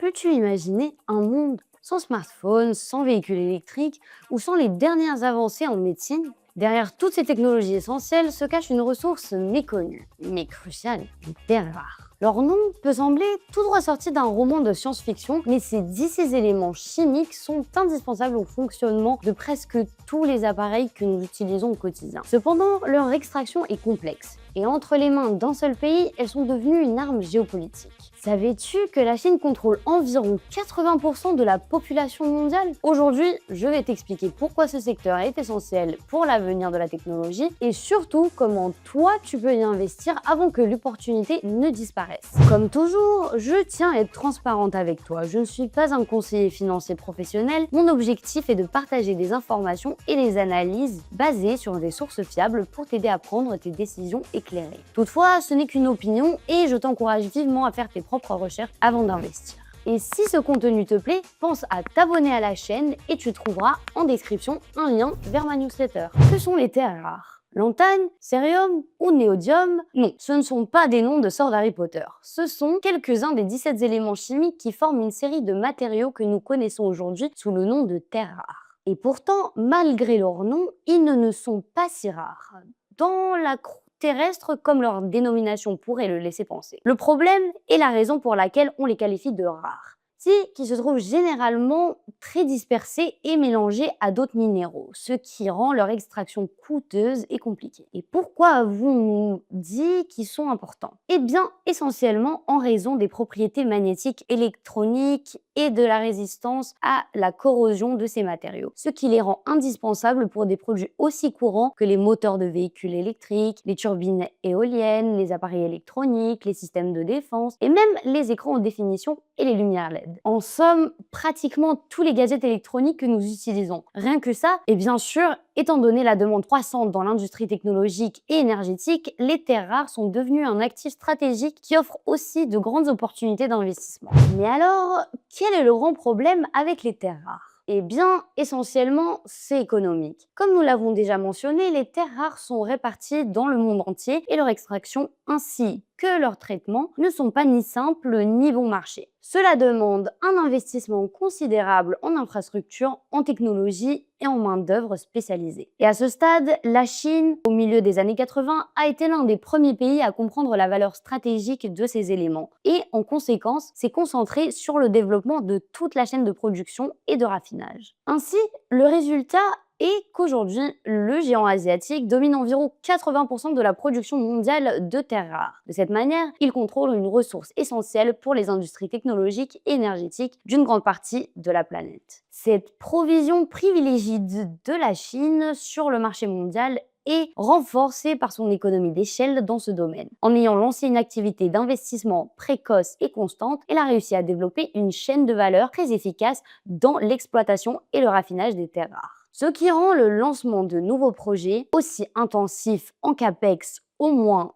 Peux-tu imaginer un monde sans smartphone, sans véhicule électrique ou sans les dernières avancées en médecine? Derrière toutes ces technologies essentielles se cache une ressource méconnue, mais cruciale, les terres rares. Leur nom peut sembler tout droit sorti d'un roman de science-fiction, mais ces 16 éléments chimiques sont indispensables au fonctionnement de presque tous les appareils que nous utilisons au quotidien. Cependant, leur extraction est complexe, et entre les mains d'un seul pays, elles sont devenues une arme géopolitique. Savais-tu que la Chine contrôle environ 80% de la population mondiale? Aujourd'hui, je vais t'expliquer pourquoi ce secteur est essentiel pour l'avenir de la technologie et surtout comment toi tu peux y investir avant que l'opportunité ne disparaisse. Comme toujours, je tiens à être transparente avec toi. Je ne suis pas un conseiller financier professionnel. Mon objectif est de partager des informations et des analyses basées sur des sources fiables pour t'aider à prendre tes décisions éclairées. Toutefois, ce n'est qu'une opinion et je t'encourage vivement à faire tes propres recherches avant d'investir. Et si ce contenu te plaît, pense à t'abonner à la chaîne et tu trouveras en description un lien vers ma newsletter. Que sont les terres rares? Lantane, cérium ou néodyme? Non, ce ne sont pas des noms de sorts d'Harry Potter. Ce sont quelques-uns des 17 éléments chimiques qui forment une série de matériaux que nous connaissons aujourd'hui sous le nom de terres rares. Et pourtant, malgré leur nom, ils ne sont pas si rares. Dans la croûte terrestre, comme leur dénomination pourrait le laisser penser. Le problème est la raison pour laquelle on les qualifie de rares. C'est qu'ils se trouvent généralement très dispersés et mélangés à d'autres minéraux, ce qui rend leur extraction coûteuse et compliquée. Et pourquoi avons-nous dit qu'ils sont importants? Eh bien, essentiellement en raison des propriétés magnétiques électroniques et de la résistance à la corrosion de ces matériaux, ce qui les rend indispensables pour des produits aussi courants que les moteurs de véhicules électriques, les turbines éoliennes, les appareils électroniques, les systèmes de défense et même les écrans haute définition et les lumières LED. En somme, pratiquement tous les gadgets électroniques que nous utilisons. Rien que ça, et bien sûr, étant donné la demande croissante dans l'industrie technologique et énergétique, les terres rares sont devenues un actif stratégique qui offre aussi de grandes opportunités d'investissement. Mais alors, quel est le grand problème avec les terres rares? Eh bien, essentiellement, c'est économique. Comme nous l'avons déjà mentionné, les terres rares sont réparties dans le monde entier et leur extraction ainsi que leur traitement ne sont pas ni simples ni bon marché. Cela demande un investissement considérable en infrastructures, en technologie et en main-d'œuvre spécialisée. Et à ce stade, la Chine, au milieu des années 80, a été l'un des premiers pays à comprendre la valeur stratégique de ces éléments et, en conséquence, s'est concentré sur le développement de toute la chaîne de production et de raffinage. Ainsi, le résultat est qu'aujourd'hui, le géant asiatique domine environ 80% de la production mondiale de terres rares. De cette manière, il contrôle une ressource essentielle pour les industries technologiques et énergétiques d'une grande partie de la planète. Cette provision privilégie de la Chine sur le marché mondial est renforcée par son économie d'échelle dans ce domaine. En ayant lancé une activité d'investissement précoce et constante, elle a réussi à développer une chaîne de valeur très efficace dans l'exploitation et le raffinage des terres rares. Ce qui rend le lancement de nouveaux projets aussi intensif en capex au moins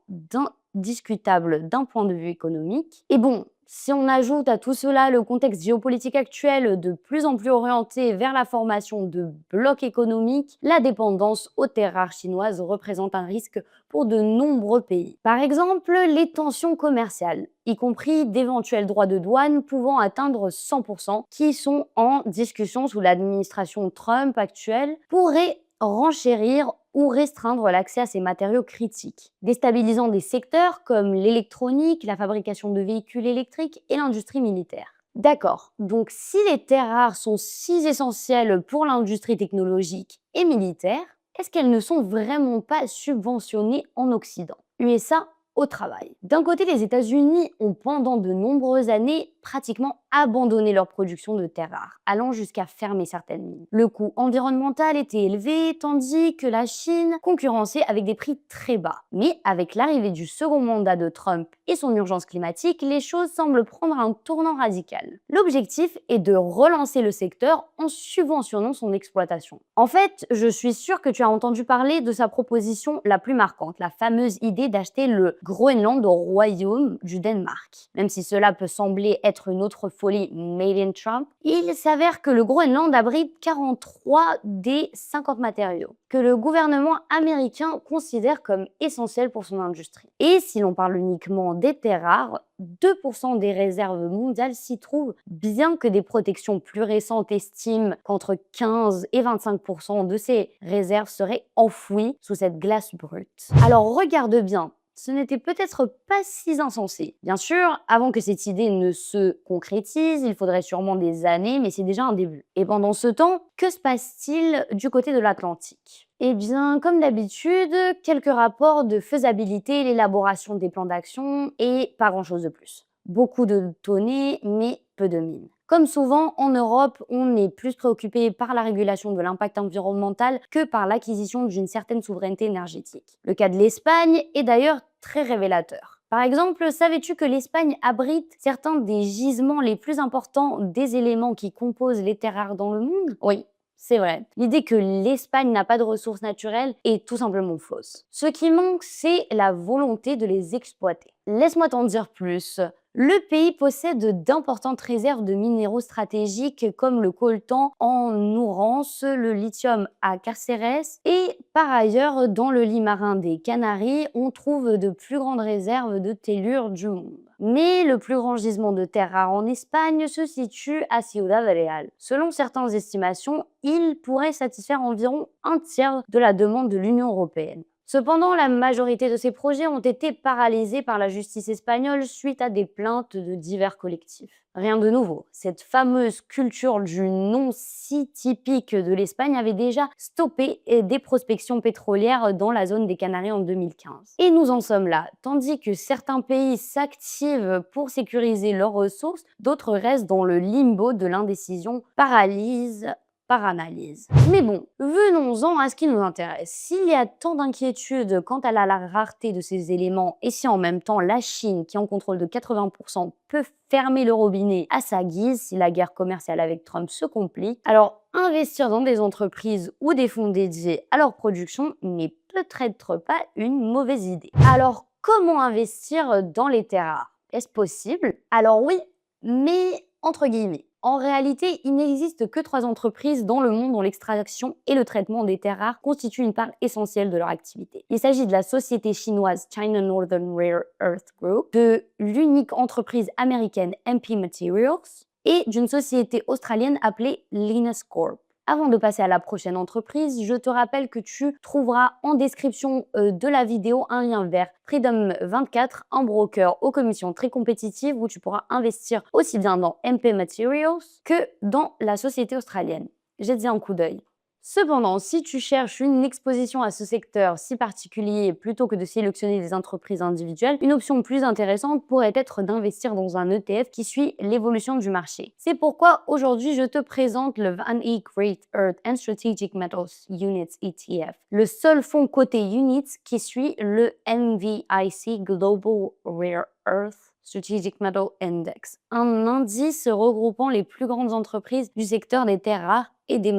indiscutable d'un point de vue économique. Et bon, si on ajoute à tout cela le contexte géopolitique actuel de plus en plus orienté vers la formation de blocs économiques, la dépendance aux terres rares chinoises représente un risque pour de nombreux pays. Par exemple, les tensions commerciales, y compris d'éventuels droits de douane pouvant atteindre 100%, qui sont en discussion sous l'administration Trump actuelle, pourraient renchérir ou restreindre l'accès à ces matériaux critiques, déstabilisant des secteurs comme l'électronique, la fabrication de véhicules électriques et l'industrie militaire. D'accord, donc si les terres rares sont si essentielles pour l'industrie technologique et militaire, est-ce qu'elles ne sont vraiment pas subventionnées en Occident? USA au travail. D'un côté, les États-Unis ont pendant de nombreuses années pratiquement abandonné leur production de terres rares, allant jusqu'à fermer certaines mines. Le coût environnemental était élevé, tandis que la Chine concurrençait avec des prix très bas. Mais avec l'arrivée du second mandat de Trump et son urgence climatique, les choses semblent prendre un tournant radical. L'objectif est de relancer le secteur en subventionnant son exploitation. En fait, je suis sûre que tu as entendu parler de sa proposition la plus marquante, la fameuse idée d'acheter le Groenland au royaume du Danemark. Même si cela peut sembler être être une autre folie made in Trump, il s'avère que le Groenland abrite 43 des 50 matériaux que le gouvernement américain considère comme essentiels pour son industrie. Et si l'on parle uniquement des terres rares, 2% des réserves mondiales s'y trouvent, bien que des protections plus récentes estiment qu'entre 15 et 25% de ces réserves seraient enfouies sous cette glace brute. Alors regarde bien, ce n'était peut-être pas si insensé. Bien sûr, avant que cette idée ne se concrétise, il faudrait sûrement des années, mais c'est déjà un début. Et pendant ce temps, que se passe-t-il du côté de l'Atlantique? Eh bien, comme d'habitude, quelques rapports de faisabilité, l'élaboration des plans d'action et pas grand-chose de plus. Beaucoup de données, mais peu de mines. Comme souvent, en Europe, on est plus préoccupé par la régulation de l'impact environnemental que par l'acquisition d'une certaine souveraineté énergétique. Le cas de l'Espagne est d'ailleurs très révélateur. Par exemple, savais-tu que l'Espagne abrite certains des gisements les plus importants des éléments qui composent les terres rares dans le monde? Oui, c'est vrai. L'idée que l'Espagne n'a pas de ressources naturelles est tout simplement fausse. Ce qui manque, c'est la volonté de les exploiter. Laisse-moi t'en dire plus. Le pays possède d'importantes réserves de minéraux stratégiques comme le coltan en Ourance, le lithium à Carceres et par ailleurs dans le lit marin des Canaries, on trouve de plus grandes réserves de tellure du monde. Mais le plus grand gisement de terres rares en Espagne se situe à Ciudad Real. Selon certaines estimations, il pourrait satisfaire environ un tiers de la demande de l'Union européenne. Cependant, la majorité de ces projets ont été paralysés par la justice espagnole suite à des plaintes de divers collectifs. Rien de nouveau, cette fameuse culture du non si typique de l'Espagne avait déjà stoppé des prospections pétrolières dans la zone des Canaries en 2015. Et nous en sommes là, tandis que certains pays s'activent pour sécuriser leurs ressources, d'autres restent dans le limbo de l'indécision, paralyse par analyse. Mais bon, venons-en à ce qui nous intéresse. S'il y a tant d'inquiétudes quant à la rareté de ces éléments, et si en même temps la Chine, qui en contrôle de 80%, peut fermer le robinet à sa guise si la guerre commerciale avec Trump se complique, alors investir dans des entreprises ou des fonds dédiés à leur production n'est peut-être pas une mauvaise idée. Alors, comment investir dans les terres rares? Est-ce possible? Alors oui, mais entre guillemets. En réalité, il n'existe que 3 entreprises dans le monde dont l'extraction et le traitement des terres rares constituent une part essentielle de leur activité. Il s'agit de la société chinoise China Northern Rare Earth Group, de l'unique entreprise américaine MP Materials et d'une société australienne appelée Linus Corp. Avant de passer à la prochaine entreprise, je te rappelle que tu trouveras en description de la vidéo un lien vers Freedom24, un broker aux commissions très compétitives où tu pourras investir aussi bien dans MP Materials que dans la société australienne. Jette-y un coup d'œil. Cependant, si tu cherches une exposition à ce secteur si particulier plutôt que de sélectionner des entreprises individuelles, une option plus intéressante pourrait être d'investir dans un ETF qui suit l'évolution du marché. C'est pourquoi aujourd'hui je te présente le Van Eck Great Earth and Strategic Metals Units ETF, le seul fonds coté Units qui suit le NVIC Global Rare Earth Strategic Metal Index, un indice regroupant les plus grandes entreprises du secteur des terres rares et des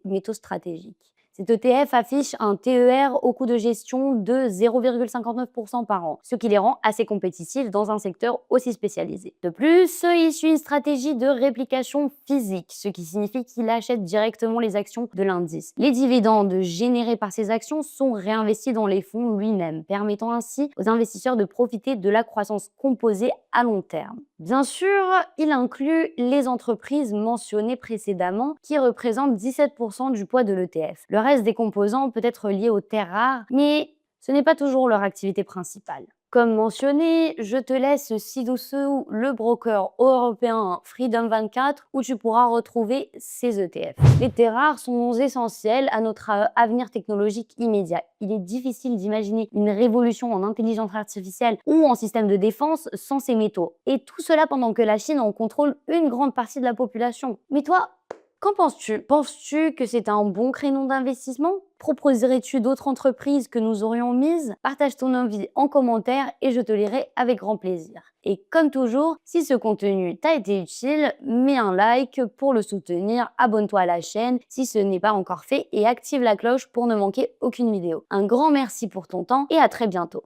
métaux stratégiques. Cet ETF affiche un TER au coût de gestion de 0,59% par an, ce qui les rend assez compétitifs dans un secteur aussi spécialisé. De plus, il suit une stratégie de réplication physique, ce qui signifie qu'il achète directement les actions de l'indice. Les dividendes générés par ces actions sont réinvestis dans les fonds lui-même, permettant ainsi aux investisseurs de profiter de la croissance composée à long terme. Bien sûr, il inclut les entreprises mentionnées précédemment qui représentent 17% du poids de l'ETF. Le reste des composants peut être lié aux terres rares, mais ce n'est pas toujours leur activité principale. Comme mentionné, je te laisse ci-dessous le broker européen Freedom24 où tu pourras retrouver ces ETF. Les terres rares sont essentielles à notre avenir technologique immédiat. Il est difficile d'imaginer une révolution en intelligence artificielle ou en système de défense sans ces métaux. Et tout cela pendant que la Chine en contrôle une grande partie de la population. Mais toi, qu'en penses-tu? Penses-tu que c'est un bon créneau d'investissement? Proposerais-tu d'autres entreprises que nous aurions mises? Partage ton avis en commentaire et je te lirai avec grand plaisir. Et comme toujours, si ce contenu t'a été utile, mets un like pour le soutenir, abonne-toi à la chaîne si ce n'est pas encore fait et active la cloche pour ne manquer aucune vidéo. Un grand merci pour ton temps et à très bientôt.